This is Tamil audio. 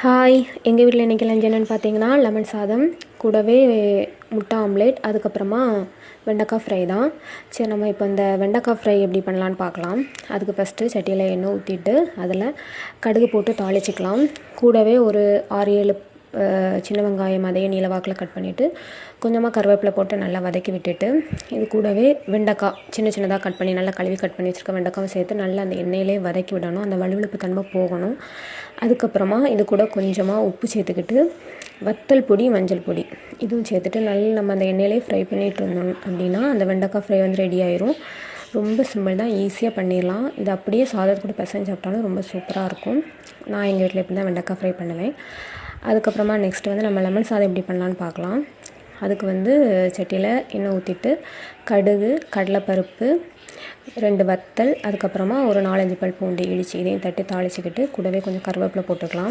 ஹாய், எங்கள் வீட்டில் இன்றைக்கி லஞ்ச் என்னென்னு பார்த்தீங்கன்னா லெமன் சாதம் கூடவே முட்டை ஆம்லேட், அதுக்கப்புறமா வெண்டைக்காய் ஃப்ரை தான். சரி, நம்ம இப்போ இந்த வெண்டைக்காய் ஃப்ரை எப்படி பண்ணலான்னு பார்க்கலாம். அதுக்கு ஃபஸ்ட்டு சட்டியில் எண்ணெய் ஊற்றிட்டு அதில் கடுகு போட்டு தாளிச்சிக்கலாம். கூடவே ஒரு 6-7 சின்ன வெங்காயம் அதையும் நீளவாக்கில் கட் பண்ணிவிட்டு கொஞ்சமாக கருவேப்பிலை போட்டு நல்லா வதக்கி விட்டுட்டு இது கூடவே வெண்டைக்காய் சின்னதாக கட் பண்ணி நல்லா கழுவி கட் பண்ணி வச்சுருக்க வெண்டைக்காவை சேர்த்து நல்லா அந்த எண்ணெயிலே வதக்கி விடணும். அந்த வழுவழுப்பு தன்மை போகணும். அதுக்கப்புறமா இது கூட கொஞ்சமாக உப்பு சேர்த்துக்கிட்டு வத்தல் பொடி, மஞ்சள் பொடி இதுவும் சேர்த்துட்டு நல்லா நம்ம அந்த எண்ணெயிலே ஃப்ரை பண்ணிகிட்டு இருந்தோம் அப்படின்னா அந்த வெண்டைக்காய் ஃப்ரை ரெடி ஆயிரும். ரொம்ப சிம்பிள் தான், ஈஸியாக பண்ணிடலாம். இது அப்படியே சாதத்து கூட பிசைஞ்சு சாப்பிட்டாலும் ரொம்ப சூப்பராக இருக்கும். நான் எங்கள் வீட்டில் இப்படி தான் வெண்டைக்காய் ஃப்ரை பண்ணுவேன். அதுக்கப்புறமா நெக்ஸ்ட்டு நம்ம லெமன் சாதம் எப்படி பண்ணலான்னு பார்க்கலாம். அதுக்கு சட்டியில் எண்ணெய் ஊற்றிட்டு கடுகு, கடலைப்பருப்பு, 2 வத்தல், அதுக்கப்புறமா ஒரு 4-5 பல் பூண்டு இடித்து இதையும் தட்டி தாளிச்சிக்கிட்டு கூடவே கொஞ்சம் கருவேப்பிலை போட்டுக்கலாம்.